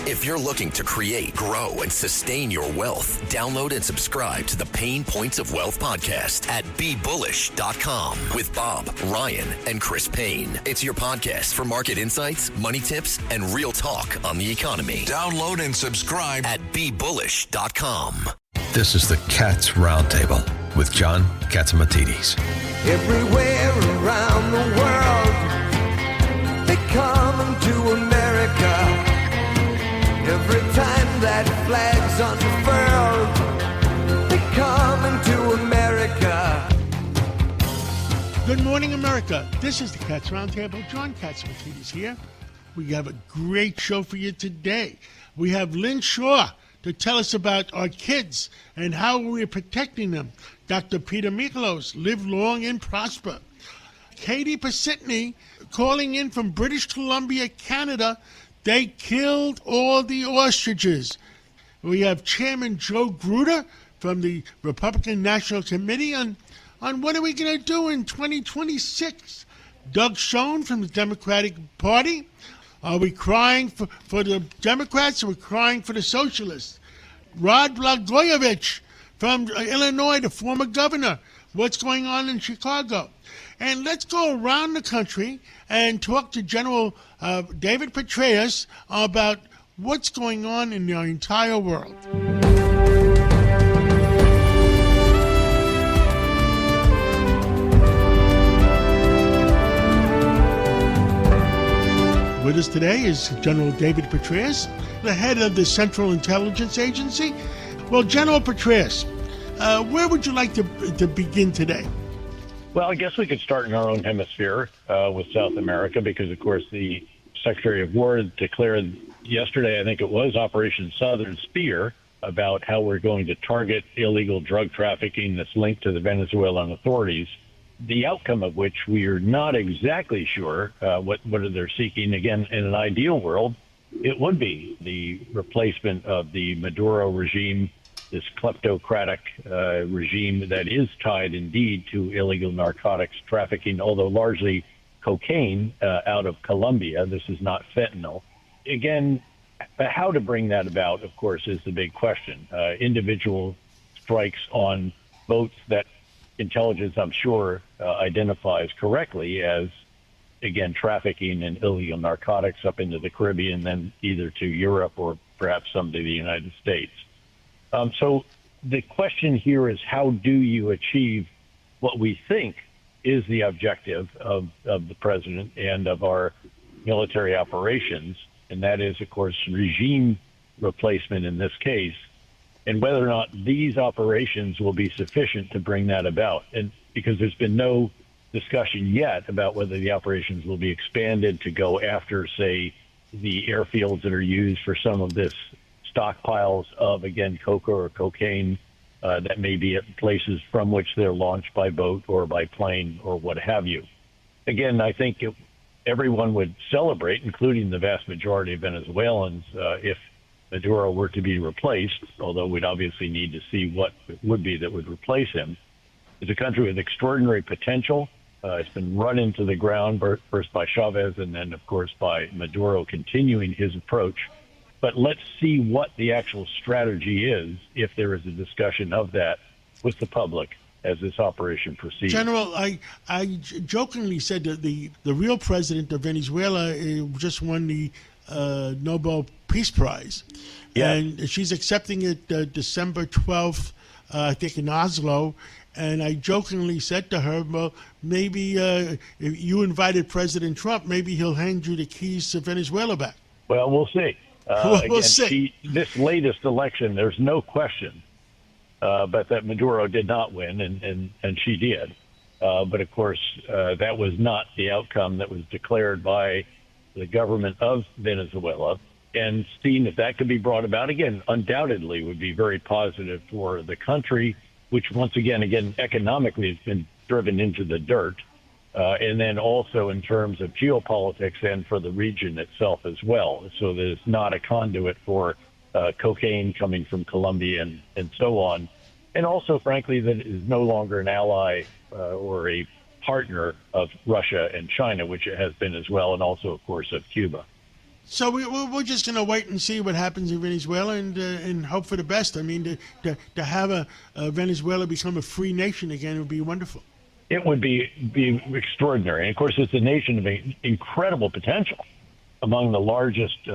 If you're looking to create, grow, and sustain your wealth, download and subscribe to the Pain Points of Wealth podcast at BeBullish.com with Bob, Ryan, and Chris Payne. It's your podcast for market insights, money tips, and real talk on the economy. Download and subscribe at BeBullish.com. This is the Cats Roundtable with John Catsimatidis. Everywhere around the world, they come to America. Every time that flag's unfurled, they come into America. Good morning, America. This is the Cats Roundtable. John Catsimatidis here. We have a great show for you today. We have Lynn Shaw to tell us about our kids and how we're protecting them. Dr. Peter Michalos, live long and prosper. Katie Pasitny calling in from British Columbia, Canada. They killed all the ostriches. We have Chairman Joe Gruder from the Republican National Committee on what are we going to do in 2026. Doug Schoen from the Democratic Party. Are we crying for the Democrats or are we crying for the Socialists? Rod Blagojevich from Illinois, the former governor. What's going on in Chicago? And let's go around the country and talk to General David Petraeus about what's going on in the entire world. With us today is General David Petraeus, the head of the Central Intelligence Agency. Well, General Petraeus, where would you like to begin today? Well, I guess we could start in our own hemisphere with South America because, of course, the Secretary of War declared yesterday, I think it was, Operation Southern Spear, about how we're going to target illegal drug trafficking that's linked to the Venezuelan authorities, the outcome of which we are not exactly sure what they're seeking. Again, in an ideal world, it would be the replacement of the Maduro regime, this kleptocratic regime that is tied indeed to illegal narcotics trafficking, although largely cocaine out of Colombia. This is not fentanyl. Again, how to bring that about, of course, is the big question. Individual strikes on boats that intelligence, I'm sure, identifies correctly as, again, trafficking in illegal narcotics up into the Caribbean, then either to Europe or perhaps some to the United States. So the question here is, how do you achieve what we think is the objective of the president and of our military operations? And that is, of course, regime replacement in this case, and whether or not these operations will be sufficient to bring that about. And because there's been no discussion yet about whether the operations will be expanded to go after, say, the airfields that are used for some of this stockpiles of, again, coca or cocaine that may be at places from which they're launched by boat or by plane or what have you. Again, I think everyone would celebrate, including the vast majority of Venezuelans, if Maduro were to be replaced, although we'd obviously need to see what it would be that would replace him. It's a country with extraordinary potential. It's been run into the ground first by Chavez and then, of course, by Maduro continuing his approach. But let's see what the actual strategy is, if there is a discussion of that with the public as this operation proceeds. General, I jokingly said that the real president of Venezuela just won the Nobel Peace Prize. Yeah. And she's accepting it December 12th, I think, in Oslo. And I jokingly said to her, well, maybe if you invited President Trump, maybe he'll hand you the keys to Venezuela back. Well, we'll see. We'll see. This latest election, there's no question but that Maduro did not win, and she did. But, of course, that was not the outcome that was declared by the government of Venezuela. And seeing if that could be brought about, again, undoubtedly would be very positive for the country, which once again, economically has been driven into the dirt. And then also in terms of geopolitics and for the region itself as well. So there's not a conduit for cocaine coming from Colombia and so on. And also, frankly, that it is no longer an ally or a partner of Russia and China, which it has been as well, and also, of course, of Cuba. So we're just going to wait and see what happens in Venezuela and hope for the best. I mean, to have a Venezuela become a free nation again would be wonderful. It would be extraordinary. And, of course, it's a nation of incredible potential. Among the largest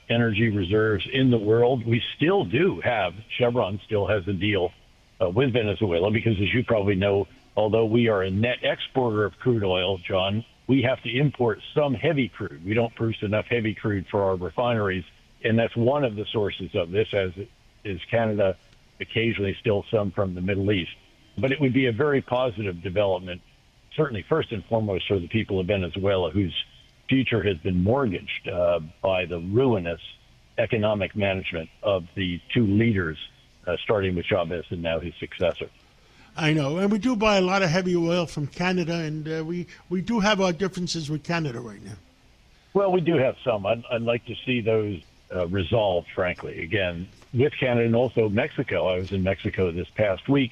energy reserves in the world, we still do have, Chevron still has a deal with Venezuela because, as you probably know, although we are a net exporter of crude oil, John, we have to import some heavy crude. We don't produce enough heavy crude for our refineries, and that's one of the sources of this, as is Canada, occasionally still some from the Middle East. But it would be a very positive development, certainly first and foremost for the people of Venezuela, whose future has been mortgaged by the ruinous economic management of the two leaders, starting with Chavez and now his successor. I know, and we do buy a lot of heavy oil from Canada, and we do have our differences with Canada right now. Well, we do have some. I'd like to see those resolved, frankly. Again, with Canada and also Mexico. I was in Mexico this past week.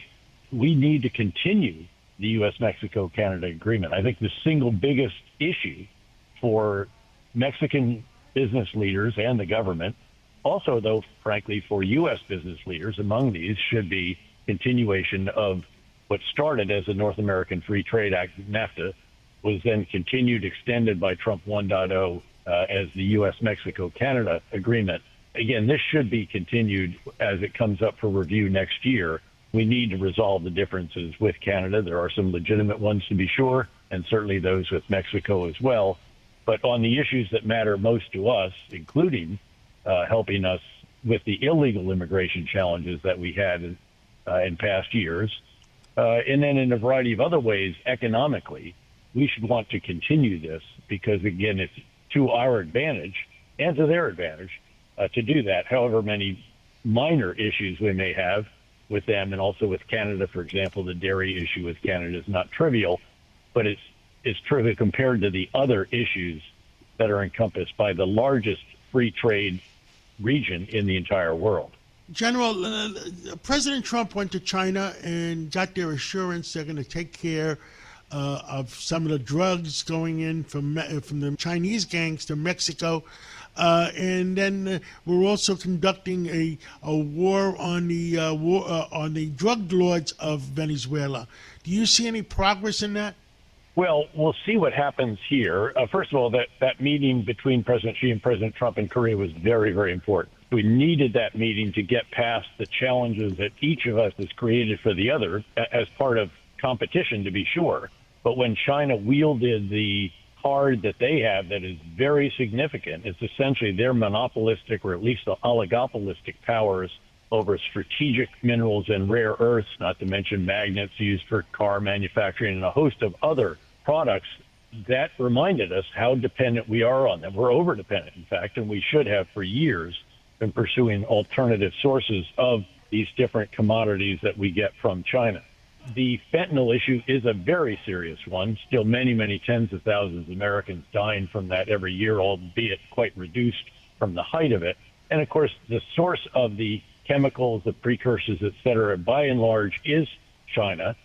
We need to continue the U.S.-Mexico-Canada agreement. I think the single biggest issue for Mexican business leaders and the government, also, though, frankly, for U.S. business leaders, among these should be continuation of what started as the North American Free Trade Act, NAFTA, was then continued, extended by Trump 1.0 as the U.S.-Mexico-Canada agreement. Again, this should be continued as it comes up for review next year. We need to resolve the differences with Canada. There are some legitimate ones, to be sure, and certainly those with Mexico as well. But on the issues that matter most to us, including helping us with the illegal immigration challenges that we had in past years, and then in a variety of other ways, economically, we should want to continue this because, again, it's to our advantage and to their advantage to do that. However many minor issues we may have with them, and also with Canada, for example, the dairy issue with Canada is not trivial, but it's trivial compared to the other issues that are encompassed by the largest free trade region in the entire world. General, President Trump went to China and got their assurance they're going to take care of some of the drugs going in from the Chinese gangs to Mexico. And then we're also conducting a war on the drug lords of Venezuela. Do you see any progress in that? Well, we'll see what happens here. First of all, that meeting between President Xi and President Trump in Korea was very, very important. We needed that meeting to get past the challenges that each of us has created for the other as part of competition, to be sure. But when China wielded the card that they have that is very significant, it's essentially their monopolistic or at least oligopolistic powers over strategic minerals and rare earths, not to mention magnets used for car manufacturing and a host of other products. That reminded us how dependent we are on them. We're over-dependent, in fact, and we should have for years been pursuing alternative sources of these different commodities that we get from China. The fentanyl issue is a very serious one. Still many, many tens of thousands of Americans dying from that every year, albeit quite reduced from the height of it. And, of course, the source of the chemicals, the precursors, et cetera, by and large is China.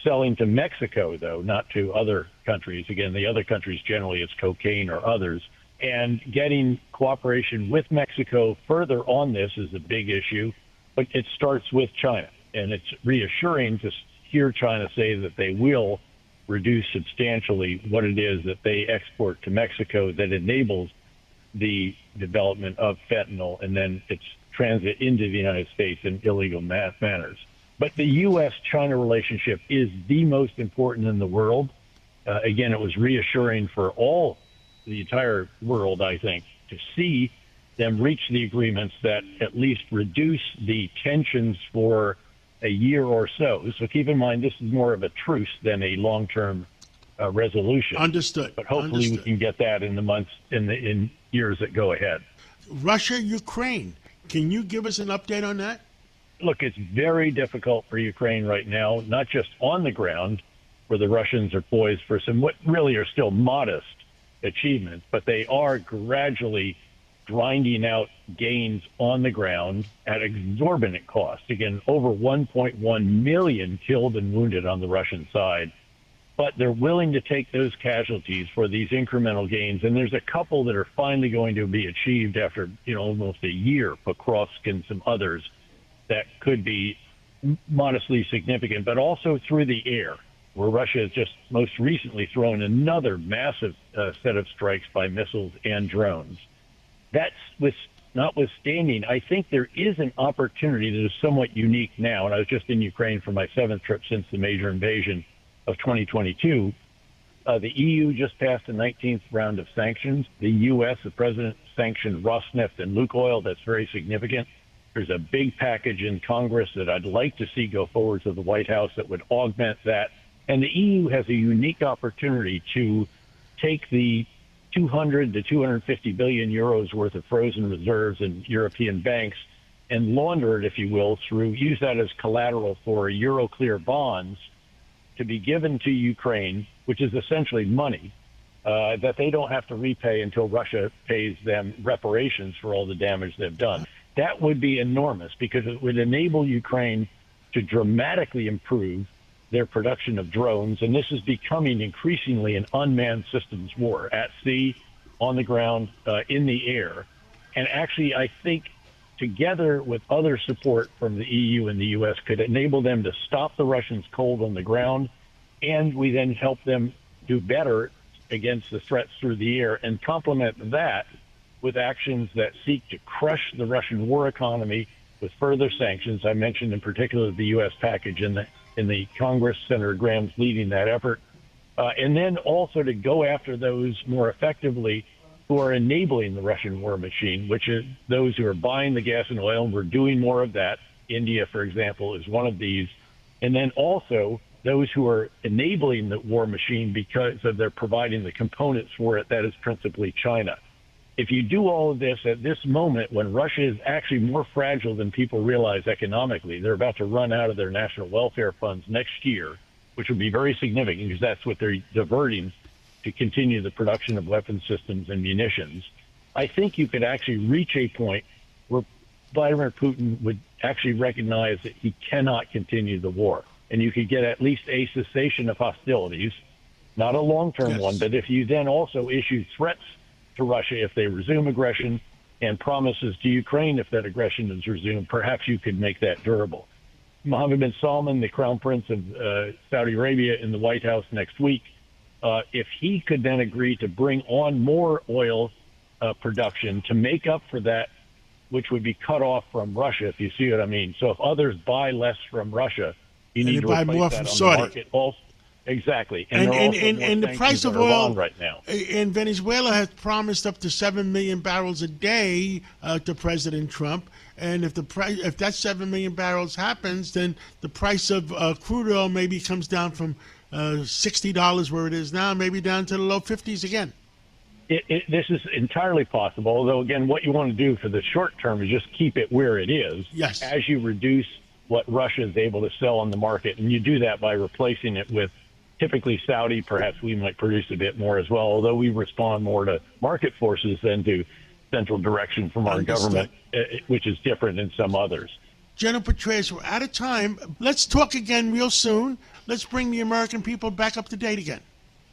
Selling to Mexico, though, not to other countries. Again, the other countries, generally it's cocaine or others. And getting cooperation with Mexico further on this is a big issue, but it starts with China. And it's reassuring to hear China say that they will reduce substantially what it is that they export to Mexico that enables the development of fentanyl and then its transit into the United States in illegal manners. But the U.S.-China relationship is the most important in the world. Again, it was reassuring for the entire world, I think, to see them reach the agreements that at least reduce the tensions for a year or so. So keep in mind, this is more of a truce than a long-term resolution. Understood. But hopefully we can get that in the months, in years that go ahead. Russia, Ukraine. Can you give us an update on that? Look, it's very difficult for Ukraine right now, not just on the ground, where the Russians are poised for some what really are still modest achievements, but they are gradually grinding out gains on the ground at exorbitant cost. Again, over 1.1 million killed and wounded on the Russian side, but they're willing to take those casualties for these incremental gains. And there's a couple that are finally going to be achieved after, almost a year, Pokrovsk and some others that could be modestly significant, but also through the air, where Russia has just most recently thrown another massive set of strikes by missiles and drones. That's notwithstanding, I think there is an opportunity that is somewhat unique now, and I was just in Ukraine for my 7th trip since the major invasion of 2022. The EU just passed the 19th round of sanctions. The U.S., the president, sanctioned Rosneft and Lukoil. That's very significant. There's a big package in Congress that I'd like to see go forward to the White House that would augment that. And the EU has a unique opportunity to take the 200 to 250 billion euros worth of frozen reserves in European banks and launder it, if you will, use that as collateral for Euroclear bonds to be given to Ukraine, which is essentially money that they don't have to repay until Russia pays them reparations for all the damage they've done. That would be enormous because it would enable Ukraine to dramatically improve their production of drones. And this is becoming increasingly an unmanned systems war at sea, on the ground, in the air. And actually, I think together with other support from the EU and the U.S. could enable them to stop the Russians cold on the ground. And we then help them do better against the threats through the air and complement that with actions that seek to crush the Russian war economy with further sanctions. I mentioned in particular the U.S. package in the Congress. Senator Graham's leading that effort. And then also to go after those more effectively who are enabling the Russian war machine, which is those who are buying the gas and oil. And we're doing more of that. India, for example, is one of these. And then also those who are enabling the war machine because of their providing the components for it. That is principally China. If you do all of this at this moment when Russia is actually more fragile than people realize economically, they're about to run out of their national welfare funds next year, which would be very significant because that's what they're diverting to continue the production of weapon systems and munitions. I think you could actually reach a point where Vladimir Putin would actually recognize that he cannot continue the war. And you could get at least a cessation of hostilities, not a long-term one, but if you then also issue threats to Russia if they resume aggression and promises to Ukraine if that aggression is resumed, perhaps you could make that durable. Mohammed bin Salman, the Crown Prince of Saudi Arabia, in the White House next week, if he could then agree to bring on more oil production to make up for that, which would be cut off from Russia, if you see what I mean. So if others buy less from Russia, you need to buy more from Saudi. The market also. Exactly. And the price of oil right now. And Venezuela has promised up to 7 million barrels a day to President Trump. And if that 7 million barrels happens, then the price of crude oil maybe comes down from $60 where it is now, maybe down to the low 50s again. This is entirely possible, although, again, what you want to do for the short term is just keep it where it is. Yes. As you reduce what Russia is able to sell on the market. And you do that by replacing it with typically Saudi. Perhaps we might produce a bit more as well, although we respond more to market forces than to central direction from our government, which is different than some others. General Petraeus, we're out of time. Let's talk again real soon. Let's bring the American people back up to date again.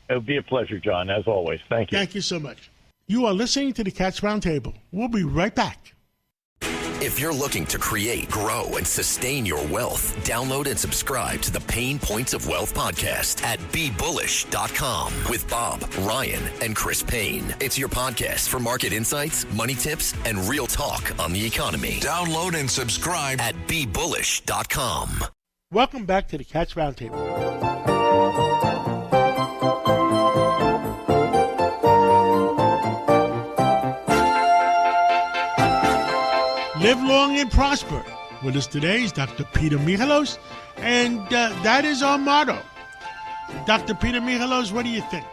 It would be a pleasure, John, as always. Thank you. Thank you so much. You are listening to the Cats Roundtable. We'll be right back. If you're looking to create, grow, and sustain your wealth, download and subscribe to the Pain Points of Wealth podcast at BeBullish.com with Bob, Ryan, and Chris Payne. It's your podcast for market insights, money tips, and real talk on the economy. Download and subscribe at BeBullish.com. Welcome back to the Cats Roundtable. Live long and prosper. With us today is Dr. Peter Michalos, and that is our motto. Dr. Peter Michalos, what do you think?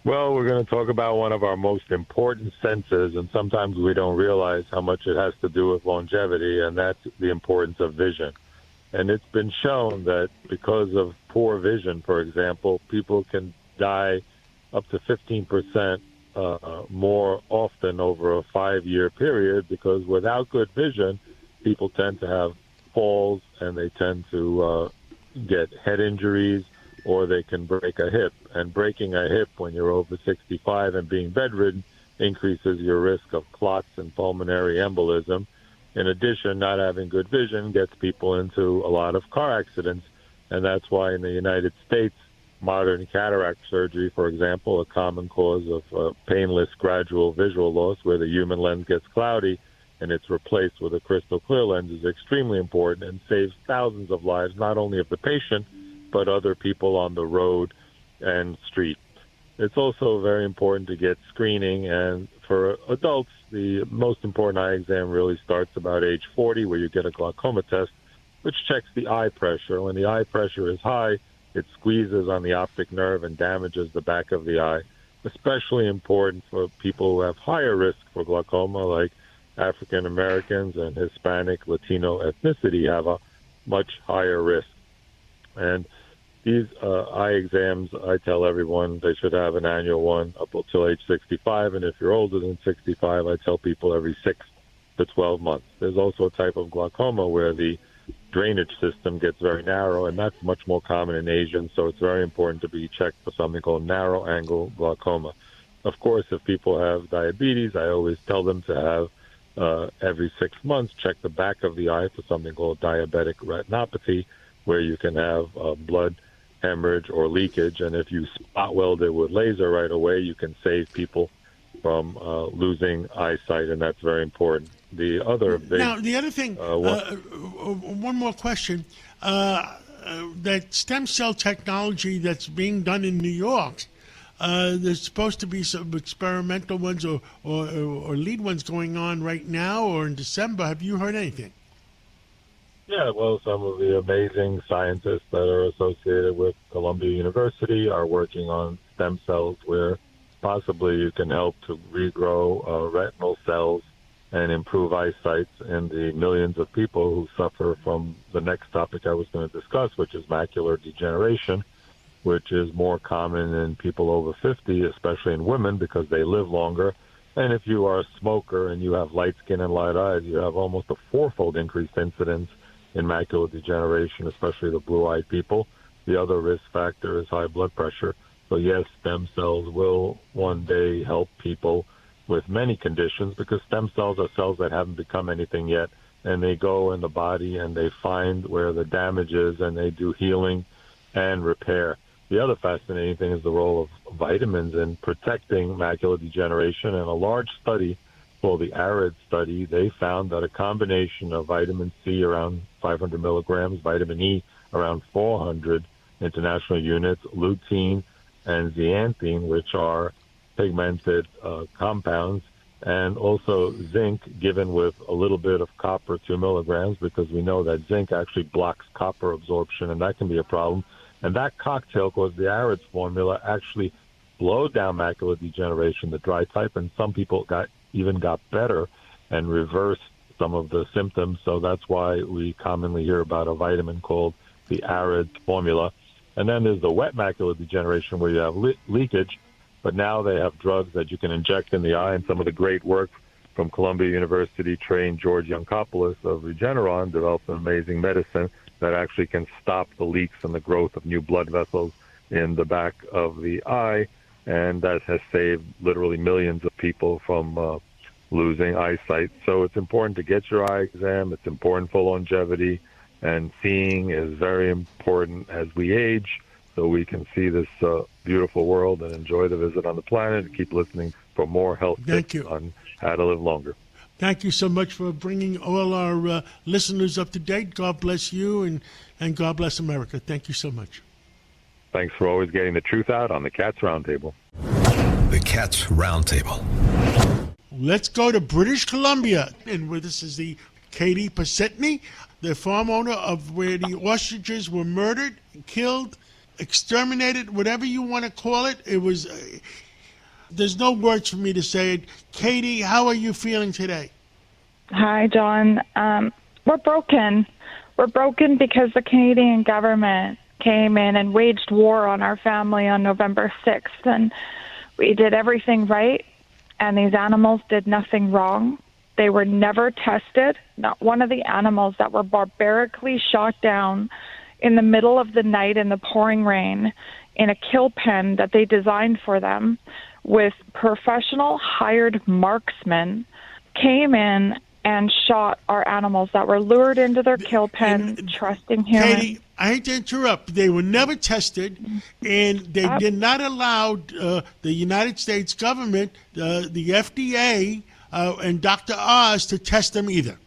Well, we're going to talk about one of our most important senses, and sometimes we don't realize how much it has to do with longevity, and that's the importance of vision. And it's been shown that because of poor vision, for example, people can die up to 15% more often over a 5-year period, because without good vision, people tend to have falls and they tend to get head injuries, or they can break a hip. And breaking a hip when you're over 65 and being bedridden increases your risk of clots and pulmonary embolism. In addition, not having good vision gets people into a lot of car accidents, and that's why in the United States, modern cataract surgery, for example, a common cause of painless gradual visual loss where the human lens gets cloudy and it's replaced with a crystal clear lens, is extremely important and saves thousands of lives, not only of the patient, but other people on the road and street. It's also very important to get screening, and for adults, the most important eye exam really starts about age 40, where you get a glaucoma test, which checks the eye pressure. When the eye pressure is high, it squeezes on the optic nerve and damages the back of the eye. Especially important for people who have higher risk for glaucoma, like African Americans and Hispanic, Latino ethnicity have a much higher risk. And these eye exams, I tell everyone they should have an annual one up until age 65. And if you're older than 65, I tell people every 6 to 12 months. There's also a type of glaucoma where the drainage system gets very narrow, and that's much more common in Asians. So it's very important to be checked for something called narrow angle glaucoma. Of course, if people have diabetes, I always tell them to have every 6 months, check the back of the eye for something called diabetic retinopathy, where you can have blood hemorrhage or leakage. And if you spot weld it with laser right away, you can save people from losing eyesight, and that's very important. The other big... Now, the other thing, one more question. That stem cell technology that's being done in New York, there's supposed to be some experimental ones or lead ones going on right now or in December. Have you heard anything? Yeah, well, some of the amazing scientists that are associated with Columbia University are working on stem cells where possibly you can help to regrow retinal cells and improve eyesight in the millions of people who suffer from the next topic I was going to discuss, which is macular degeneration, which is more common in people over 50, especially in women, because they live longer. And if you are a smoker and you have light skin and light eyes, you have almost a 4-fold increased incidence in macular degeneration, especially the blue-eyed people. The other risk factor is high blood pressure. So yes, stem cells will one day help people with many conditions, because stem cells are cells that haven't become anything yet, and they go in the body and they find where the damage is and they do healing and repair. The other fascinating thing is the role of vitamins in protecting macular degeneration. And a large study called the ARID study, they found that a combination of vitamin C around 500 milligrams, vitamin E around 400 international units, lutein and zeaxanthin, which are pigmented compounds, and also zinc given with a little bit of copper, 2 milligrams, because we know that zinc actually blocks copper absorption, and that can be a problem. And that cocktail, called the ARID formula, actually slowed down macular degeneration, the dry type, and some people got better and reversed some of the symptoms. So that's why we commonly hear about a vitamin called the ARID formula. And then there's the wet macular degeneration where you have leakage, but now they have drugs that you can inject in the eye, and some of the great work from Columbia University trained George Yancopoulos of Regeneron developed an amazing medicine that actually can stop the leaks and the growth of new blood vessels in the back of the eye, and that has saved literally millions of people from losing eyesight. So it's important to get your eye exam. It's important for longevity, and seeing is very important as we age, so we can see this beautiful world and enjoy the visit on the planet, and keep listening for more health tips on how to live longer. Thank you so much for bringing all our listeners up to date. God bless you, and God bless America. Thank you so much. Thanks for always getting the truth out on the Cats Roundtable. The Cats Roundtable. Let's go to British Columbia. And with us is the Katie Passetny, the farm owner of where the ostriches were murdered, killed, exterminated, whatever you want to call it. It was... there's no words for me to say it. Katie, how are you feeling today? Hi, John. We're broken. We're broken because the Canadian government came in and waged war on our family on November 6th, and we did everything right, and these animals did nothing wrong. They were never tested. Not one of the animals that were barbarically shot down in the middle of the night in the pouring rain in a kill pen that they designed for them with professional hired marksmen, came in and shot our animals that were lured into their kill pen, trusting humans. Katie, I hate to interrupt. They were never tested, and they did not allow the United States government, the FDA, and Dr. Oz to test them either.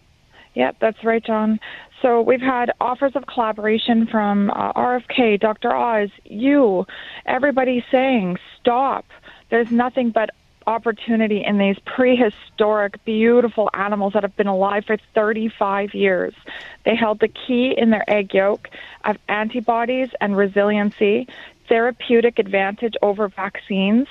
Yep, that's right, John. So we've had offers of collaboration from RFK, Dr. Oz, you, everybody saying, stop. There's nothing but opportunity in these prehistoric, beautiful animals that have been alive for 35 years. They held the key in their egg yolk of antibodies and resiliency, therapeutic advantage over vaccines.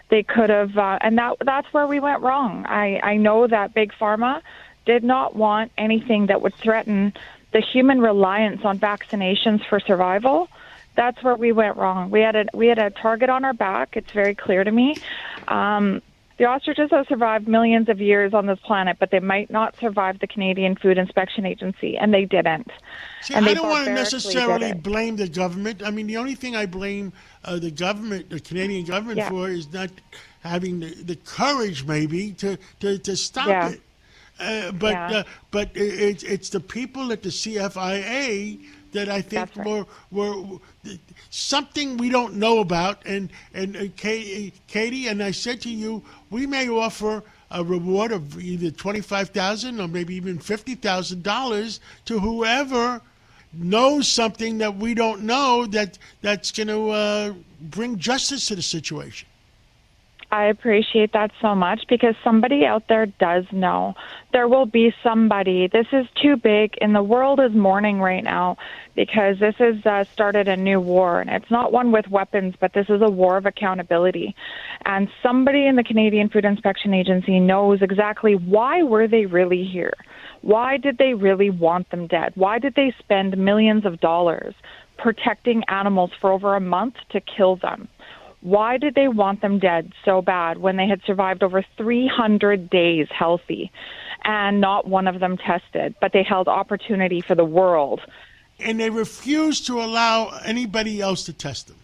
They could have, and that's where we went wrong. I know that Big Pharma did not want anything that would threaten the human reliance on vaccinations for survival. That's where we went wrong. We had a target on our back. It's very clear to me. The ostriches have survived millions of years on this planet, but they might not survive the Canadian Food Inspection Agency, and they didn't. See, and I they don't want to barbarically necessarily did it. blame the government. I mean, the only thing I blame the government, the Canadian government, for is not having the courage, maybe, to stop it. But it's the people at the CFIA that I think were something we don't know about. And Katie, and I said to you, we may offer a reward of either $25,000 or maybe even $50,000 to whoever knows something that we don't know that's going to bring justice to the situation. I appreciate that so much because somebody out there does know. There will be somebody. This is too big, and the world is mourning right now because this has started a new war, and it's not one with weapons, but this is a war of accountability. And somebody in the Canadian Food Inspection Agency knows exactly why were they really here. Why did they really want them dead? Why did they spend millions of dollars protecting animals for over a month to kill them? Why did they want them dead so bad when they had survived over 300 days healthy and not one of them tested, but they held opportunity for the world? And they refused to allow anybody else to test them.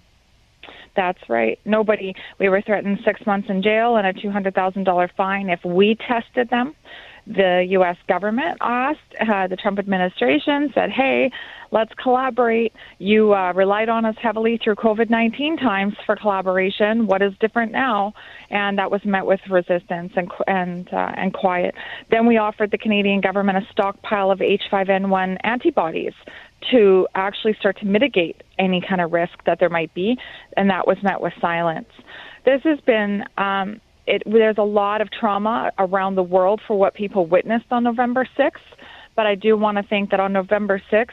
That's right. Nobody. We were threatened 6 months in jail and a $200,000 fine if we tested them. The U.S. government asked, the Trump administration said, hey, let's collaborate. You relied on us heavily through COVID-19 times for collaboration. What is different now? And that was met with resistance and quiet. Then we offered the Canadian government a stockpile of H5N1 antibodies to actually start to mitigate any kind of risk that there might be, and that was met with silence. This has been... there's a lot of trauma around the world for what people witnessed on November 6th, but I do want to think that on November 6th,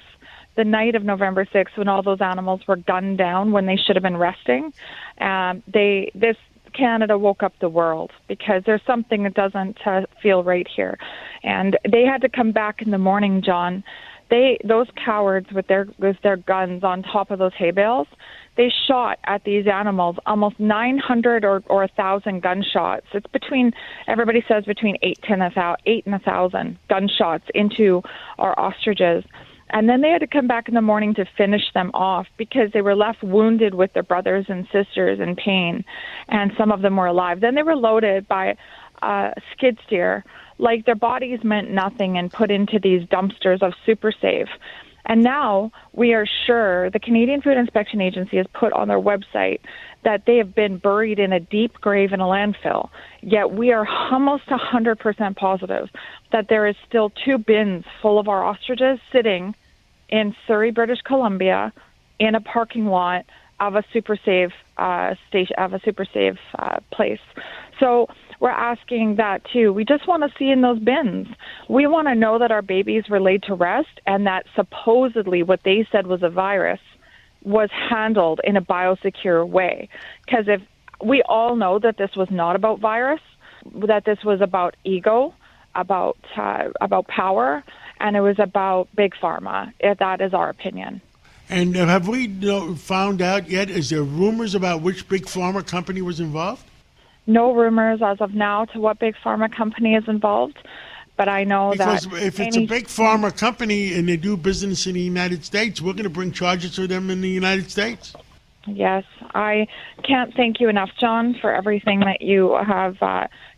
the night of November 6th, when all those animals were gunned down when they should have been resting, Canada woke up the world because there's something that doesn't feel right here. And they had to come back in the morning, John. Those cowards with their guns on top of those hay bales, they shot at these animals almost 900 or 1,000 gunshots. It's everybody says between 8 and 1,000 gunshots into our ostriches. And then they had to come back in the morning to finish them off because they were left wounded with their brothers and sisters in pain, and some of them were alive. Then they were loaded by skid steer, like their bodies meant nothing, and put into these dumpsters of Super Safe. And now we are sure the Canadian Food Inspection Agency has put on their website that they have been buried in a deep grave in a landfill. Yet we are almost 100% positive that there is still 2 bins full of our ostriches sitting in Surrey, British Columbia, in a parking lot of a Super Safe place. So we're asking that too. We just want to see in those bins. We want to know that our babies were laid to rest and that supposedly what they said was a virus was handled in a biosecure way. Because if we all know that this was not about virus, that this was about ego, about power, and it was about Big Pharma. That is our opinion. And have we found out yet, is there rumors about which Big Pharma company was involved? No rumors as of now to what Big Pharma company is involved, But I know because that if it's a big pharma company and they do business in the United States, we're going to bring charges to them in the United States. Yes, I can't thank you enough, John, for everything that you have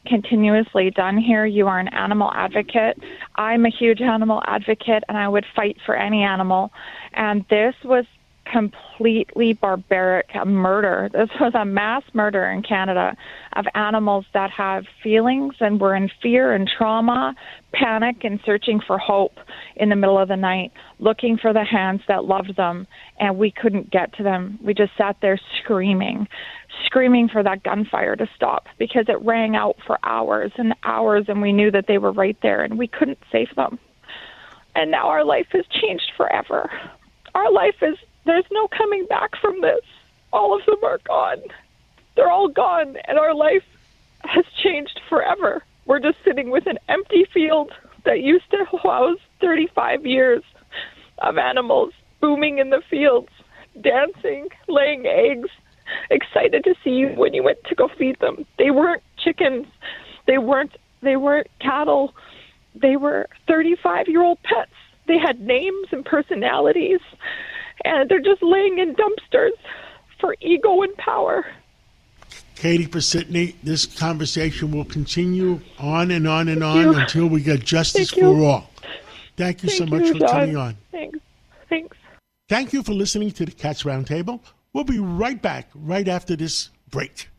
continuously done here. You are an animal advocate. I'm a huge animal advocate, and I would fight for any animal. And this was completely barbaric murder. This was a mass murder in Canada of animals that have feelings and were in fear and trauma, panic, and searching for hope in the middle of the night, looking for the hands that loved them, and we couldn't get to them. We just sat there screaming for that gunfire to stop because it rang out for hours and hours, and we knew that they were right there, and we couldn't save them. And now our life has changed forever. There's no coming back from this. All of them are gone. They're all gone, and our life has changed forever. We're just sitting with an empty field that used to house 35 years of animals booming in the fields, dancing, laying eggs, excited to see you when you went to go feed them. They weren't chickens. They weren't cattle. They were 35-year-old pets. They had names and personalities, and they're just laying in dumpsters for ego and power. Katie Pasitny, this conversation will continue on and on and on until we get justice for all. Thank you so much for coming on. Thanks. Thank you for listening to the Cats Roundtable. We'll be right back right after this break.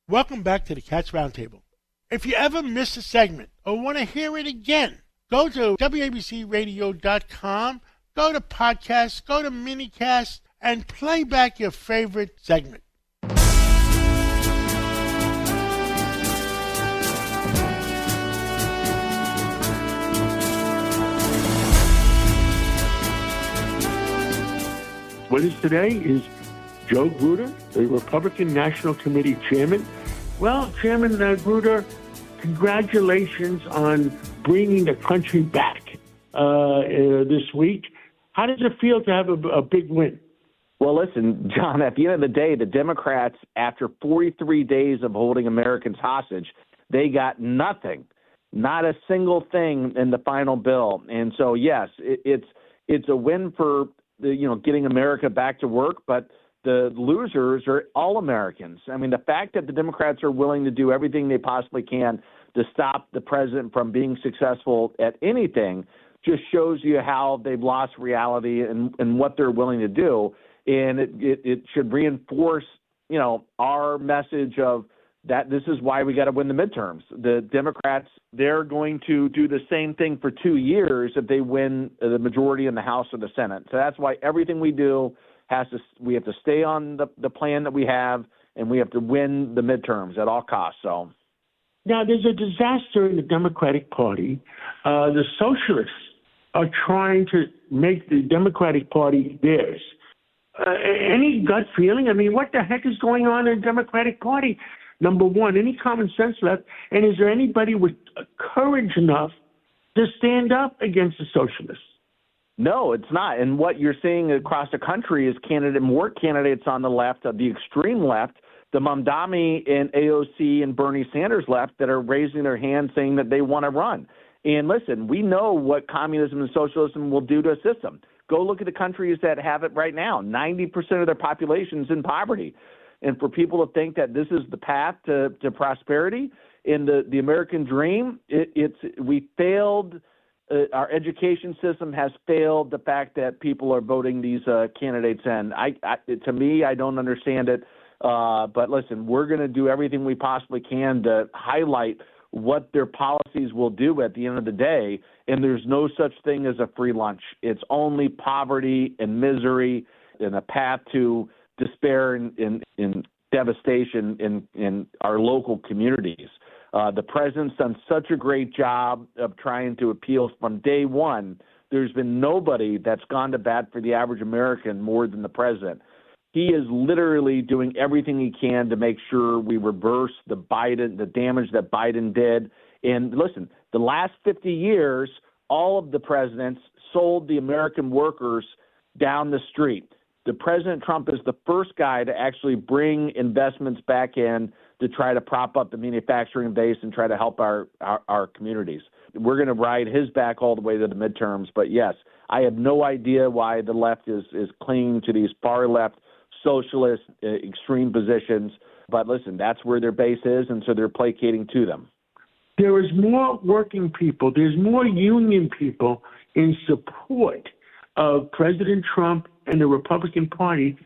Welcome back to the Cats Roundtable. If you ever miss a segment or want to hear it again, go to WABCRadio.com, go to podcasts, go to minicast, and play back your favorite segment. What is today is Joe Gruder, the Republican National Committee chairman. Well, Chairman Gruder, congratulations on bringing the country back this week. How does it feel to have a big win? Well, listen, John, at the end of the day, the Democrats, after 43 days of holding Americans hostage, they got nothing, not a single thing in the final bill. And so, yes, it's a win for getting America back to work, but the losers are all Americans. I mean, the fact that the Democrats are willing to do everything they possibly can to stop the president from being successful at anything just shows you how they've lost reality and what they're willing to do. And it should reinforce, our message of that this is why we got to win the midterms. The Democrats, they're going to do the same thing for 2 years if they win the majority in the House or the Senate. So that's why everything we do we have to stay on the plan that we have, and we have to win the midterms at all costs. So now there's a disaster in the Democratic Party. The socialists are trying to make the Democratic Party theirs. Any gut feeling? I mean, what the heck is going on in the Democratic Party? Number one, any common sense left? And is there anybody with courage enough to stand up against the socialists? No, it's not. And what you're seeing across the country is more candidates on the left, of the extreme left, the Mamdani and AOC and Bernie Sanders left, that are raising their hands saying that they want to run. And listen, we know what communism and socialism will do to a system. Go look at the countries that have it right now. 90% of their population is in poverty. And for people to think that this is the path to prosperity in the American dream, we failed. Our education system has failed the fact that people are voting these candidates in. To me, I don't understand it. But listen, we're going to do everything we possibly can to highlight what their policies will do at the end of the day. And there's no such thing as a free lunch. It's only poverty and misery and a path to despair and devastation in our local communities. The president's done such a great job of trying to appeal from day one. There's been nobody that's gone to bat for the average American more than the president. He is literally doing everything he can to make sure we reverse the damage that Biden did. And listen, the last 50 years, all of the presidents sold the American workers down the street. The President Trump is the first guy to actually bring investments back in to try to prop up the manufacturing base and try to help our communities. we're going to ride his back all the way to the midterms. But yes, I have no idea why the left is clinging to these far left socialist extreme positions. But listen, that's where their base is, and so they're placating to them. There is more working people, there's more union people in support of President Trump and the Republican Party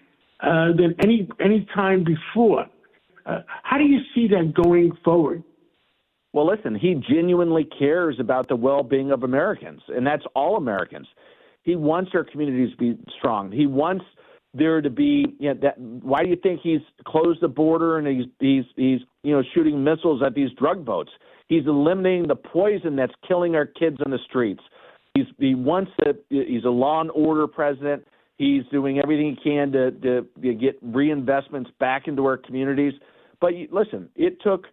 than any time before. How do you see that going forward? Well, listen, he genuinely cares about the well-being of Americans, and that's all Americans. He wants our communities to be strong. He wants there to be, why do you think he's closed the border and he's shooting missiles at these drug boats? He's eliminating the poison that's killing our kids on the streets. He's a law and order president. He's doing everything he can to get reinvestments back into our communities. But listen, it took,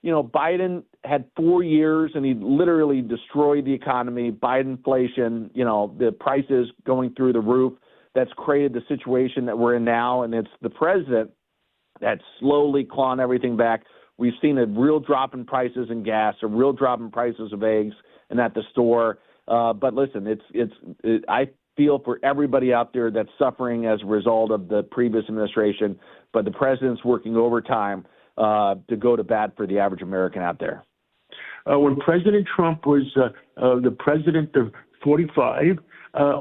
Biden had 4 years and he literally destroyed the economy, Biden inflation, the prices going through the roof. That's created the situation that we're in now, and it's the president that's slowly clawing everything back. We've seen a real drop in prices in gas, a real drop in prices of eggs and at the store. But listen, I feel for everybody out there that's suffering as a result of the previous administration, but the president's working overtime to go to bat for the average American out there. When President Trump was the president of 45,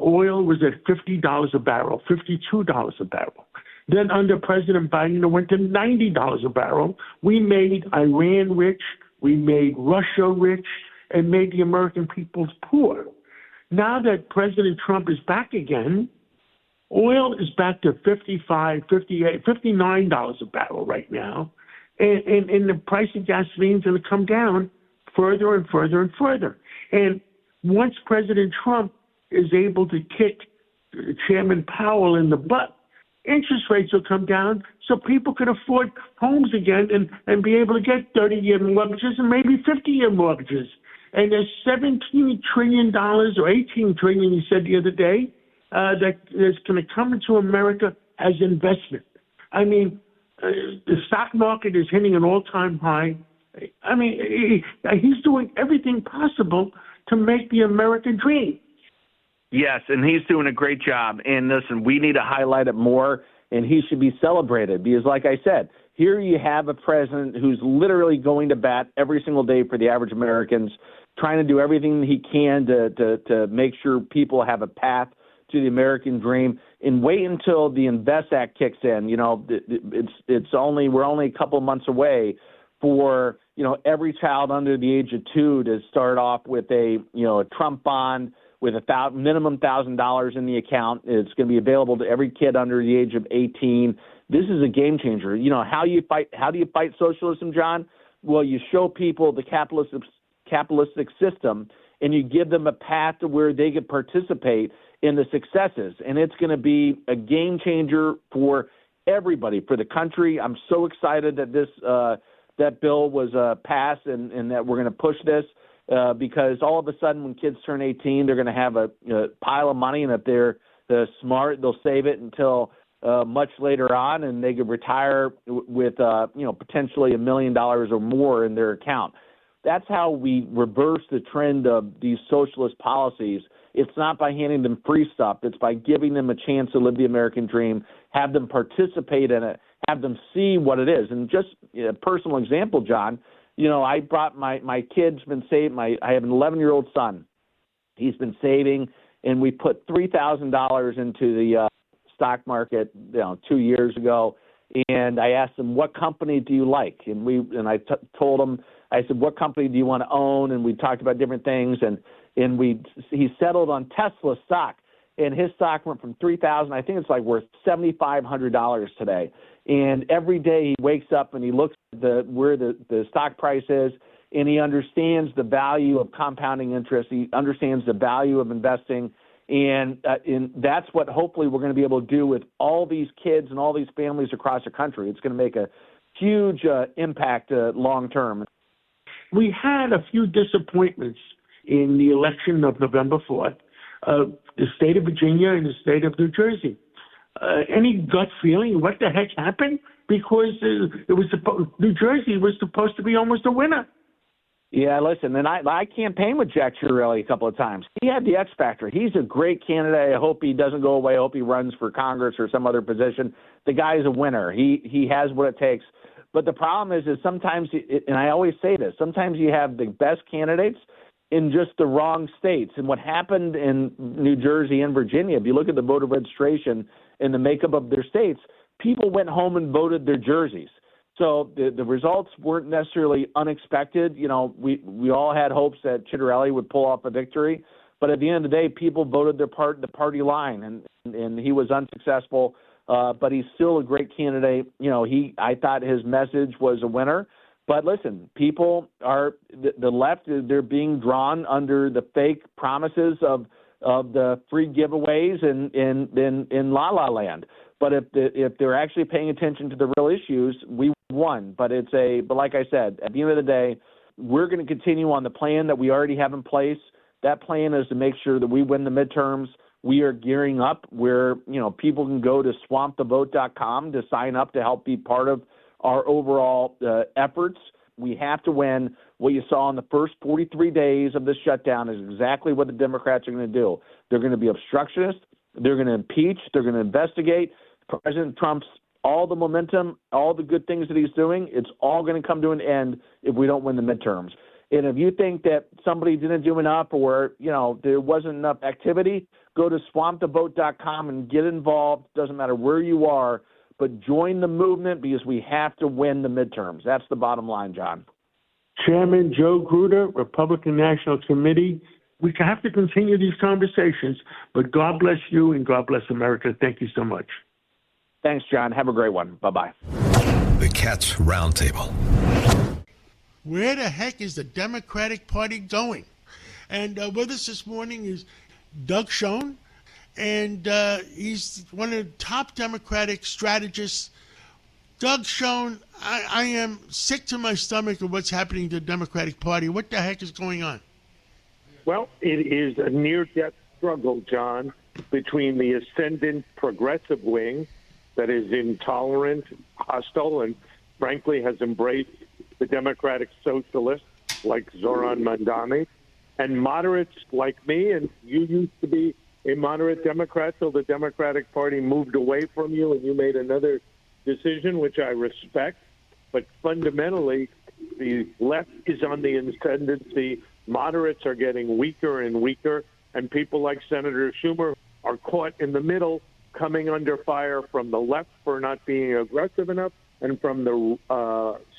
oil was at $50 a barrel, $52 a barrel. Then under President Biden, it went to $90 a barrel. We made Iran rich, we made Russia rich, and made the American people poor. Now that President Trump is back again, oil is back to $55, $58, $59 a barrel right now. And the price of gasoline is going to come down further and further and further. And once President Trump is able to kick Chairman Powell in the butt, interest rates will come down so people can afford homes again and be able to get 30-year mortgages and maybe 50-year mortgages. And there's $17 trillion or $18 trillion, he said the other day, that is going to come into America as investment. I mean, the stock market is hitting an all-time high. I mean, he's doing everything possible to make the American dream. Yes, and he's doing a great job. And listen, we need to highlight it more, and he should be celebrated because, like I said, here you have a president who's literally going to bat every single day for the average Americans, trying to do everything he can to make sure people have a path to the American dream. And wait until the Invest Act kicks in. We're only a couple of months away for every child under the age of 2 to start off with a Trump bond with minimum $1,000 in the account. It's going to be available to every kid under the age of 18. This is a game changer. How do you fight socialism, John? Well, you show people the capitalistic system, and you give them a path to where they can participate in the successes. And it's going to be a game changer for everybody, for the country. I'm so excited that that bill was passed and that we're going to push this. Because all of a sudden when kids turn 18, they're going to have a pile of money, and if they're smart, they'll save it until much later on, and they could retire with potentially $1 million or more in their account. That's how we reverse the trend of these socialist policies. It's not by handing them free stuff. It's by giving them a chance to live the American dream, have them participate in it, have them see what it is. And just a personal example, John, I brought my kid's been saved. I have an 11-year-old son. He's been saving, and we put $3,000 into the stock market 2 years ago. And I asked him, "What company do you like?" And I told him, I said, "What company do you want to own?" And we talked about different things. And he settled on Tesla stock, and his stock went from $3,000. I think it's like worth $7,500 today. And every day he wakes up and he looks at where the stock price is, and he understands the value of compounding interest. He understands the value of investing, and that's what hopefully we're going to be able to do with all these kids and all these families across the country. It's going to make a huge impact long term. We had a few disappointments in the election of November 4th, the state of Virginia and the state of New Jersey. Any gut feeling what the heck happened? Because New Jersey was supposed to be almost a winner. Yeah, listen, and I campaigned with Jack Chiarelli a couple of times. He had the X factor. He's a great candidate. I hope he doesn't go away. I hope he runs for Congress or some other position. The guy is a winner. He has what it takes. But the problem is sometimes, and I always say this, sometimes you have the best candidates in just the wrong states. And what happened in New Jersey and Virginia, if you look at the voter registration and the makeup of their states, people went home and voted their jerseys. So the results weren't necessarily unexpected. You know, we all had hopes that Chiarelli would pull off a victory, but at the end of the day, people voted the party line, and he was unsuccessful. But he's still a great candidate. You know, I thought his message was a winner. But listen, people are the left. They're being drawn under the fake promises of the free giveaways in La La Land. But if they're actually paying attention to the real issues, we won. But like I said, at the end of the day, we're going to continue on the plan that we already have in place. That plan is to make sure that we win the midterms. We are gearing up where, people can go to swampthevote.com to sign up to help be part of our overall efforts. We have to win. What you saw in the first 43 days of this shutdown is exactly what the Democrats are going to do. They're going to be obstructionist. They're going to impeach. They're going to investigate. President Trump's all the momentum, all the good things that he's doing, it's all going to come to an end if we don't win the midterms. And if you think that somebody didn't do enough or, there wasn't enough activity, go to swampthevote.com and get involved. Doesn't matter where you are, but join the movement because we have to win the midterms. That's the bottom line, John. Chairman Joe Gruder, Republican National Committee. We have to continue these conversations, but God bless you and God bless America. Thank you so much. Thanks, John. Have a great one. Bye-bye. The Cats Roundtable. Where the heck is the Democratic Party going? And with us this morning is Doug Schoen, and he's one of the top Democratic strategists. Doug Schoen, I am sick to my stomach of what's happening to the Democratic Party. What the heck is going on? Well, it is a near-death struggle, John, between the ascendant progressive wing that is intolerant, hostile, and frankly has embraced the Democratic Socialists like Zoran Mandani, and moderates like me, and you used to be a moderate Democrat till the Democratic Party moved away from you and you made another decision, which I respect. But fundamentally, the left is on the ascendancy. Moderates are getting weaker and weaker, and people like Senator Schumer are caught in the middle, coming under fire from the left for not being aggressive enough and from the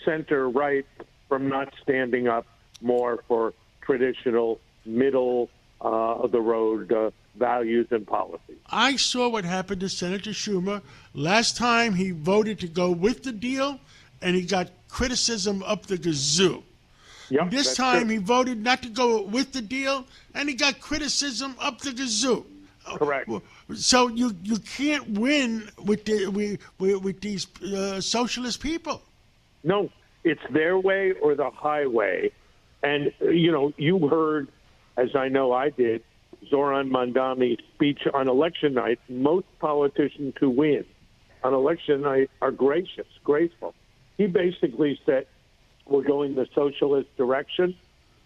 center-right from not standing up more for traditional middle-of-the-road values and policies. I saw what happened to Senator Schumer. Last time he voted to go with the deal, and he got criticism up the gazoo. Yep, this time he voted not to go with the deal, and he got criticism up the gazoo. Correct. So you can't win with these socialist people. No, it's their way or the highway. And, you heard, as I know I did, Zoran Mandani's speech on election night. Most politicians who win on election night are graceful. He basically said, we're going the socialist direction,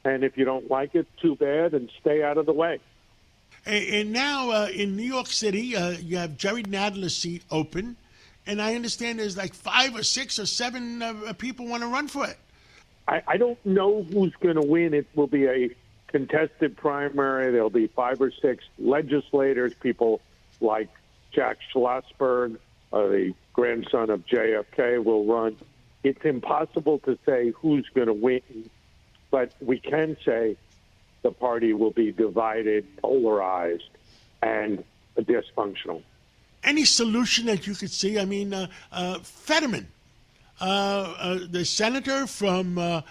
and if you don't like it, too bad, and stay out of the way. And now in New York City, you have Jerry Nadler's seat open, and I understand there's like 5 or 6 or 7 people want to run for it. I don't know who's going to win. It will be a contested primary. There'll be 5 or 6 legislators, people like Jack Schlossberg, the grandson of JFK, will run. It's impossible to say who's going to win, but we can say the party will be divided, polarized, and dysfunctional. Any solution that you could see? I mean, Fetterman, the senator from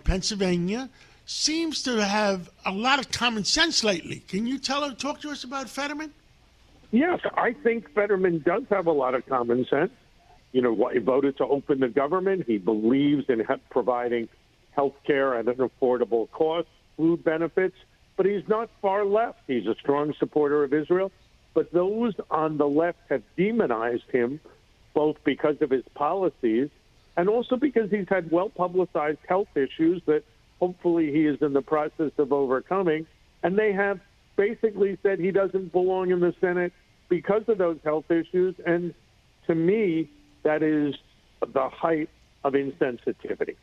Pennsylvania, seems to have a lot of common sense lately. Can you talk to us about Fetterman? Yes, I think Fetterman does have a lot of common sense. He voted to open the government. He believes in providing health care at an affordable cost, food benefits, but he's not far left. He's a strong supporter of Israel. But those on the left have demonized him, both because of his policies and also because he's had well-publicized health issues that hopefully he is in the process of overcoming. And they have basically said he doesn't belong in the Senate because of those health issues. And to me, that is the height of insensitivity.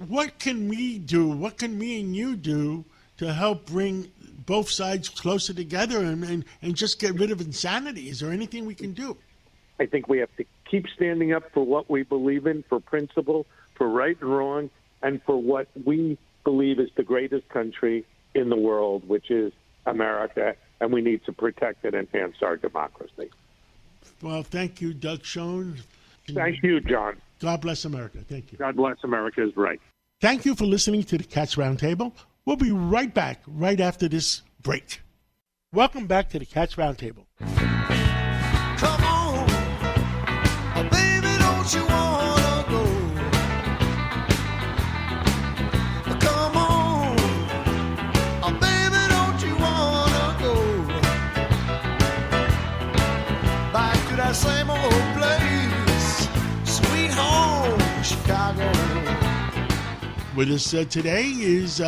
What can we do? What can me and you do to help bring both sides closer together and just get rid of insanity? Is there anything we can do? I think we have to keep standing up for what we believe in, for principle, for right and wrong, and for what we believe is the greatest country in the world, which is America, and we need to protect and enhance our democracy. Well, thank you, Doug Schoen. Thank you, John. God bless America. Thank you. God bless America is right. Thank you for listening to the Cats Roundtable. We'll be right back right after this break. Welcome back to the Cats Roundtable. Come on, oh, baby, don't you wanna go? Come on, oh, baby, don't you wanna go back to that same old place, sweet home, Chicago. With us today is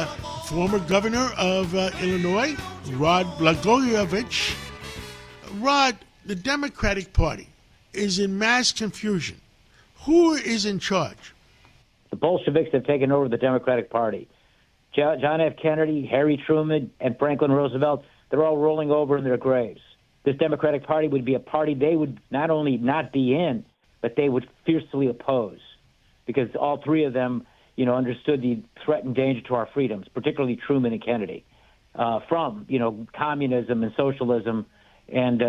former governor of Illinois, Rod Blagojevich. Rod, the Democratic Party is in mass confusion. Who is in charge? The Bolsheviks have taken over the Democratic Party. John F. Kennedy, Harry Truman, and Franklin Roosevelt, they're all rolling over in their graves. This Democratic Party would be a party they would not only not be in, but they would fiercely oppose, because all three of them understood the threat and danger to our freedoms, particularly Truman and Kennedy, from, communism and socialism and,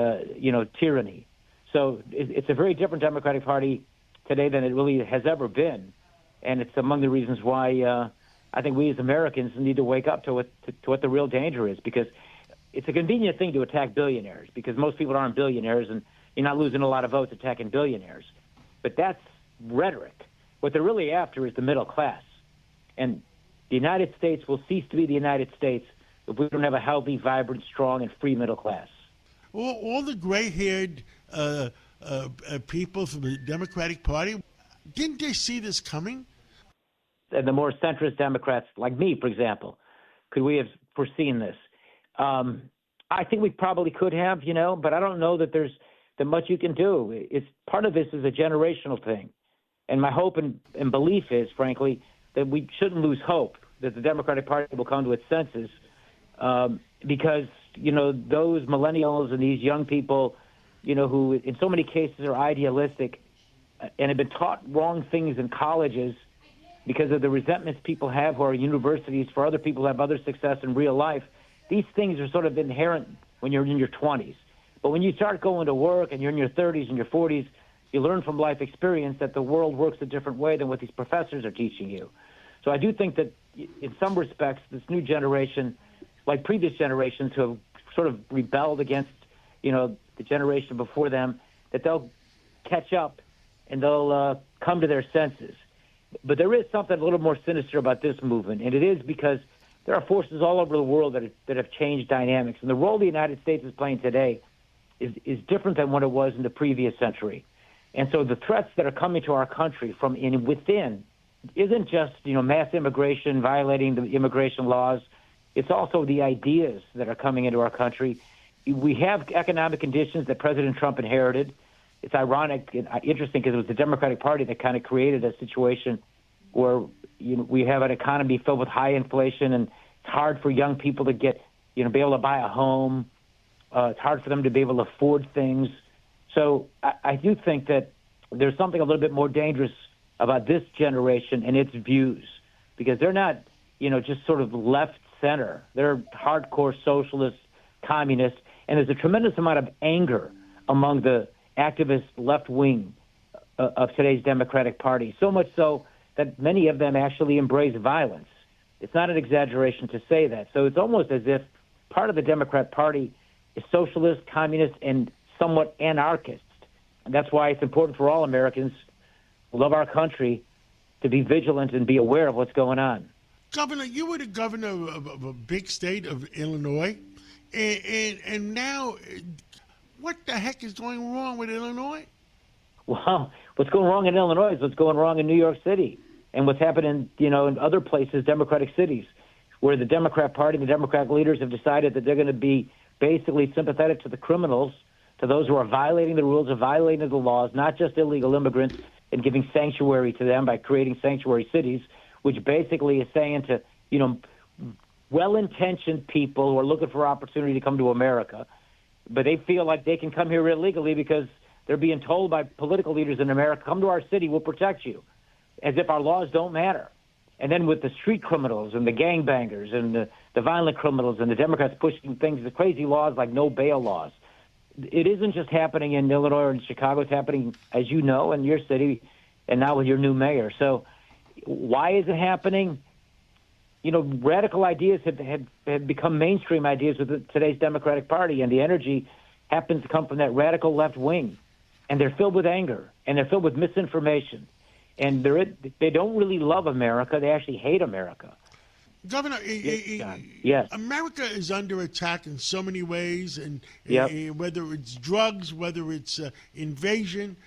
tyranny. So it's a very different Democratic Party today than it really has ever been. And it's among the reasons why I think we as Americans need to wake up to what the real danger is, because it's a convenient thing to attack billionaires, because most people aren't billionaires, and you're not losing a lot of votes attacking billionaires. But that's rhetoric. What they're really after is the middle class. And the United States will cease to be the United States if we don't have a healthy, vibrant, strong, and free middle class. All the gray-haired people from the Democratic Party, didn't they see this coming? And the more centrist Democrats, like me, for example, could we have foreseen this? I think we probably could have, but I don't know that there's that much you can do. It's part of this is a generational thing. And my hope and belief is, frankly, that we shouldn't lose hope that the Democratic Party will come to its senses because, those millennials and these young people, who in so many cases are idealistic and have been taught wrong things in colleges because of the resentments people have who are in universities for other people who have other success in real life. These things are sort of inherent when you're in your 20s. But when you start going to work and you're in your 30s and your 40s, you learn from life experience that the world works a different way than what these professors are teaching you. So I do think that in some respects, this new generation, like previous generations who have sort of rebelled against, the generation before them, that they'll catch up and they'll come to their senses. But there is something a little more sinister about this movement, and it is because there are forces all over the world that have changed dynamics. And the role the United States is playing today is different than what it was in the previous century. And so the threats that are coming to our country from within isn't just, mass immigration, violating the immigration laws. It's also the ideas that are coming into our country. We have economic conditions that President Trump inherited. It's ironic and interesting because it was the Democratic Party that kind of created a situation where we have an economy filled with high inflation, and it's hard for young people to get, be able to buy a home. It's hard for them to be able to afford things. So I do think that there's something a little bit more dangerous about this generation and its views, because they're not, just sort of left center. They're hardcore socialists, communists, and there's a tremendous amount of anger among the activist left wing of today's Democratic Party, so much so that many of them actually embrace violence. It's not an exaggeration to say that. So it's almost as if part of the Democrat Party is socialist, communist, and somewhat anarchist. And that's why it's important for all Americans who love our country to be vigilant and be aware of what's going on. Governor, you were the governor of a big state of Illinois, and now what the heck is going wrong with Illinois? Well, what's going wrong in Illinois is what's going wrong in New York City and what's happened in other places, Democratic cities, where the Democrat Party, the Democratic leaders have decided that they're going to be basically sympathetic to the criminals, to those who are violating the rules, of violating the laws, not just illegal immigrants, and giving sanctuary to them by creating sanctuary cities, which basically is saying to, well-intentioned people who are looking for opportunity to come to America, but they feel like they can come here illegally because they're being told by political leaders in America, come to our city, we'll protect you, as if our laws don't matter. And then with the street criminals and the gangbangers and the violent criminals and the Democrats pushing things, the crazy laws like no bail laws. It isn't just happening in Illinois or in Chicago. It's happening, as you know, in your city and now with your new mayor. So why is it happening? Radical ideas have become mainstream ideas with today's Democratic Party, and the energy happens to come from that radical left wing. And they're filled with anger, and they're filled with misinformation. And they don't really love America. They actually hate America. Governor, yes. America is under attack in so many ways, and whether it's drugs, whether it's invasion.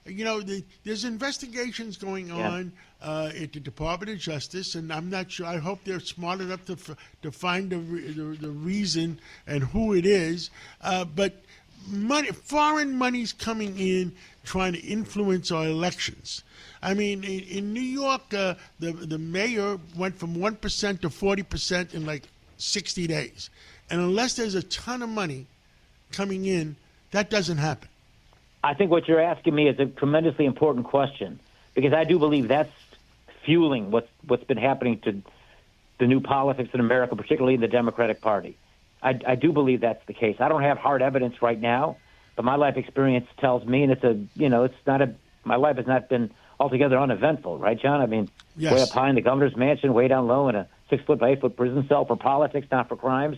There's investigations going on at the Department of Justice, and I'm not sure. I hope they're smart enough to find the reason and who it is. But foreign money's coming in, trying to influence our elections. I mean, in New York, the mayor went from 1% to 40% in like 60 days. And unless there's a ton of money coming in, that doesn't happen. I think what you're asking me is a tremendously important question, because I do believe that's fueling what's been happening to the new politics in America, particularly in the Democratic Party. I do believe that's the case. I don't have hard evidence right now, but my life experience tells me, and my life has not been altogether uneventful, right, John? I mean, yes. Way up high in the governor's mansion, way down low in a 6-foot by 8-foot prison cell for politics, not for crimes.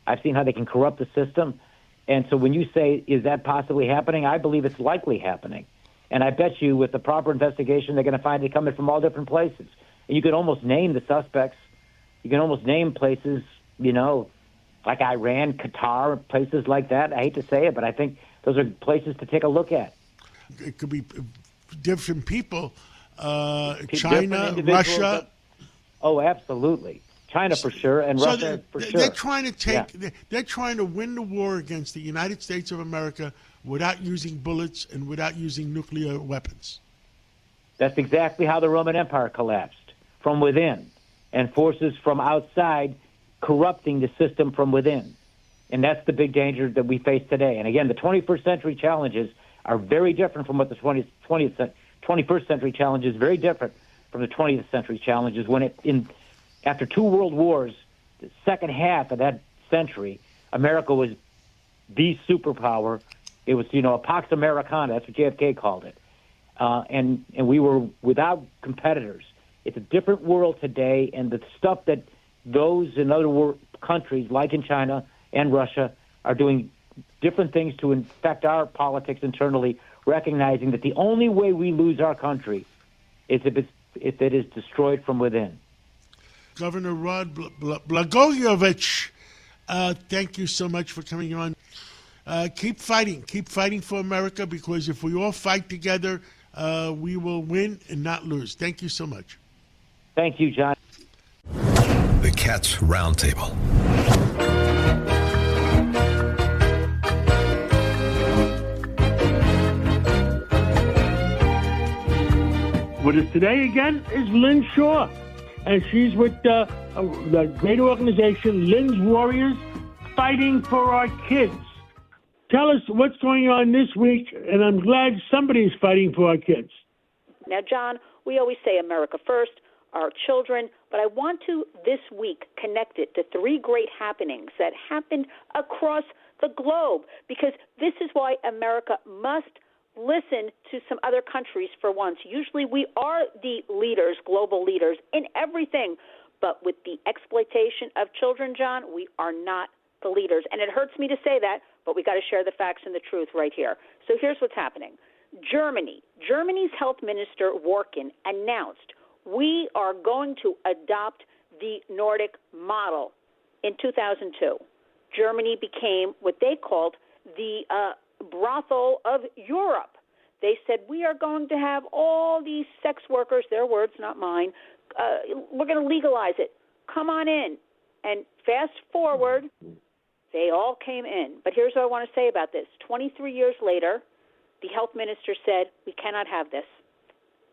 I've seen how they can corrupt the system. And so when you say, is that possibly happening, I believe it's likely happening. And I bet you with the proper investigation, they're going to find it coming from all different places. And you could almost name the suspects. You can almost name places, like Iran, Qatar, places like that. I hate to say it, but I think those are places to take a look at. It could be different people, China, Russia. Oh, absolutely. China for sure, and Russia for sure. They're trying to they're trying to win the war against the United States of America without using bullets and without using nuclear weapons. That's exactly how the Roman Empire collapsed, from within, and forces from outside corrupting the system from within. And that's the big danger that we face today. And again, the 21st century challenges are very different from what the 21st century challenge is, very different from the 20th century challenges. After 2 world wars, the second half of that century, America was the superpower. It was, a Pax Americana. That's what JFK called it. And we were without competitors. It's a different world today, and the stuff that those in other countries, like in China and Russia, are doing different things to infect our politics internally, recognizing that the only way we lose our country is if it is destroyed from within. Governor Rod Blagojevich, thank you so much for coming on. Keep fighting for America, because if we all fight together, we will win and not lose. Thank you so much. Thank you, John. The Cats Roundtable. With us today again is Lynn Shaw, and she's with the great organization Lynn's Warriors, fighting for our kids. Tell us what's going on this week, and I'm glad somebody's fighting for our kids. Now, John, we always say America first, our children, but I want to this week connect it to 3 great happenings that happened across the globe, because this is why America must listen to some other countries for once. Usually we are the leaders, global leaders, in everything, but with the exploitation of children, John, we are not the leaders. And it hurts me to say that, but we got to share the facts and the truth right here. So here's what's happening. Germany's health minister, Worken, announced we are going to adopt the Nordic model in 2002. Germany became what they called the brothel of Europe. They said, we are going to have all these sex workers, their words, not mine, we're going to legalize it. Come on in. And fast forward, they all came in. But here's what I want to say about this. 23 years later, the health minister said, we cannot have this.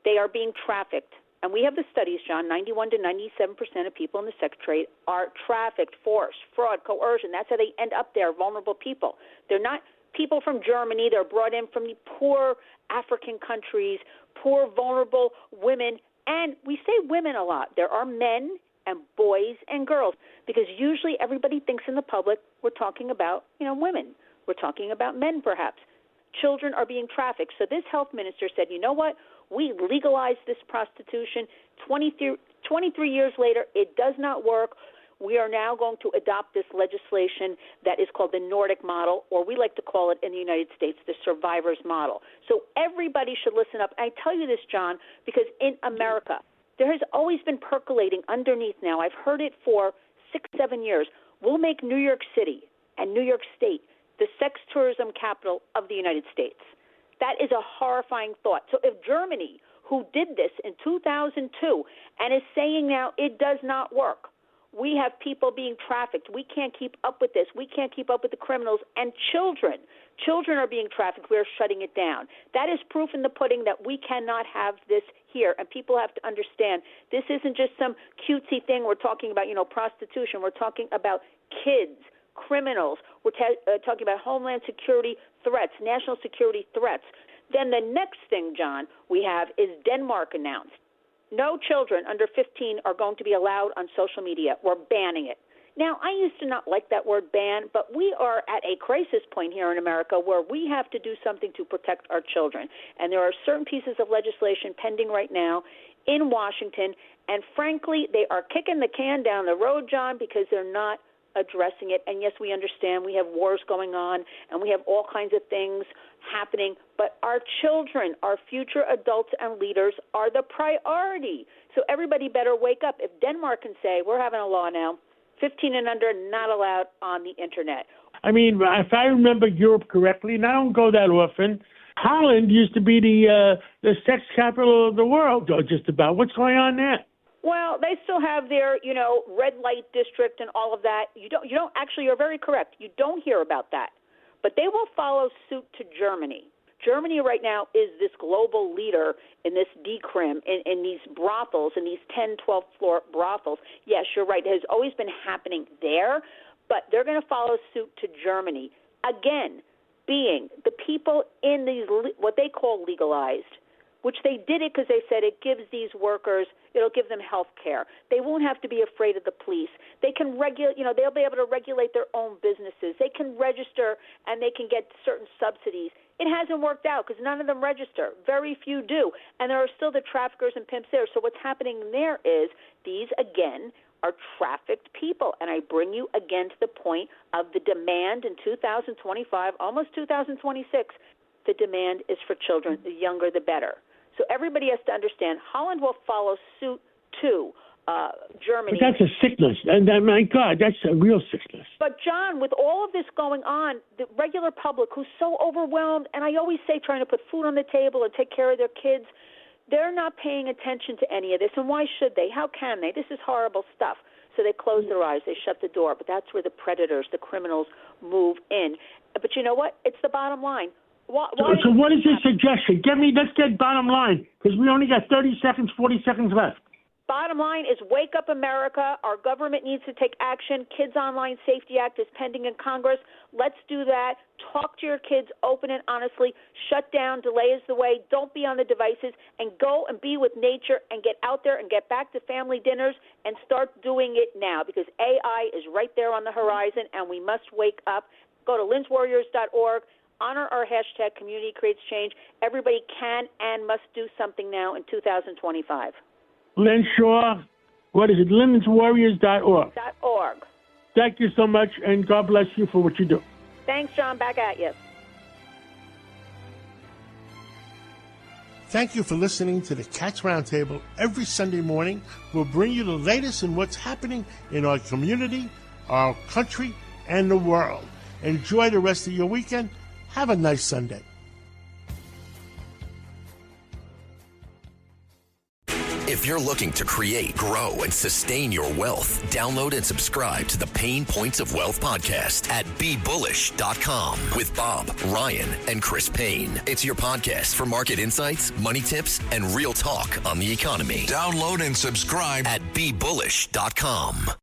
They are being trafficked. And we have the studies, John, 91 to 97% of people in the sex trade are trafficked, forced, fraud, coercion. That's how they end up there, vulnerable people. They're not people from Germany. They're brought in from the poor African countries, poor, vulnerable women. And we say women a lot. There are men and boys and girls, because usually everybody thinks in the public we're talking about, women. We're talking about men, perhaps. Children are being trafficked. So this health minister said, you know what? We legalized this prostitution. 23 years later, it does not work. We are now going to adopt this legislation that is called the Nordic model, or we like to call it in the United States the survivor's model. So everybody should listen up. I tell you this, John, because in America, there has always been percolating underneath now. I've heard it for 6-7 years. We'll make New York City and New York State the sex tourism capital of the United States. That is a horrifying thought. So if Germany, who did this in 2002 and is saying now it does not work, we have people being trafficked. We can't keep up with this. We can't keep up with the criminals. And children are being trafficked. We're shutting it down. That is proof in the pudding that we cannot have this here. And people have to understand this isn't just some cutesy thing. We're talking about, prostitution. We're talking about kids, criminals. We're talking about homeland security threats, national security threats. Then the next thing, John, we have is Denmark announced. No children under 15 are going to be allowed on social media. We're banning it. Now, I used to not like that word ban, but we are at a crisis point here in America where we have to do something to protect our children. And there are certain pieces of legislation pending right now in Washington, and frankly, they are kicking the can down the road, John, because they're not addressing it. And yes, we understand we have wars going on and we have all kinds of things happening, but our children, our future adults and leaders are the priority. So everybody better wake up. If Denmark can say, we're having a law now, 15 and under not allowed on the internet. I mean, if I remember Europe correctly, and I don't go that often, Holland used to be the sex capital of the world, or just about. What's going on there? Well, they still have their, red light district and all of that. You don't actually, you're very correct. You don't hear about that. But they will follow suit to Germany. Germany right now is this global leader in this decrim, in these brothels, in these 10, 12-floor brothels. Yes, you're right. It has always been happening there, but they're going to follow suit to Germany. Again, being the people in these, what they call legalized, which they did it because they said it gives these workers, it'll give them health care. They won't have to be afraid of the police. They can regulate, they'll be able to regulate their own businesses. They can register and they can get certain subsidies. It hasn't worked out because none of them register. Very few do. And there are still the traffickers and pimps there. So what's happening there is these, again, are trafficked people. And I bring you again to the point of the demand in 2025, almost 2026. The demand is for children. The younger, the better. So everybody has to understand Holland will follow suit to Germany. But that's a sickness. And my God, that's a real sickness. But, John, with all of this going on, the regular public who's so overwhelmed, and I always say trying to put food on the table and take care of their kids, they're not paying attention to any of this. And why should they? How can they? This is horrible stuff. So they close their eyes. They shut the door. But that's where the predators, the criminals, move in. But you know what? It's the bottom line. So what is your suggestion? Let's get bottom line, because we only got 30 seconds, 40 seconds left. Bottom line is wake up, America. Our government needs to take action. Kids Online Safety Act is pending in Congress. Let's do that. Talk to your kids open and honestly. Shut down. Delay is the way. Don't be on the devices, and go and be with nature and get out there and get back to family dinners and start doing it now, because AI is right there on the horizon and we must wake up. Go to linswarriors.org. Honor our hashtag Community Creates Change. Everybody can and must do something now in 2025. Lynn Shaw, what is it? linswarriors.org. .org. Thank you so much, and God bless you for what you do. Thanks, John. Back at you. Thank you for listening to the Cats Roundtable. Every Sunday morning, we'll bring you the latest in what's happening in our community, our country, and the world. Enjoy the rest of your weekend. Have a nice Sunday. If you're looking to create, grow, and sustain your wealth, download and subscribe to the Pain Points of Wealth podcast at BeBullish.com with Bob, Ryan, and Chris Payne. It's your podcast for market insights, money tips, and real talk on the economy. Download and subscribe at BeBullish.com.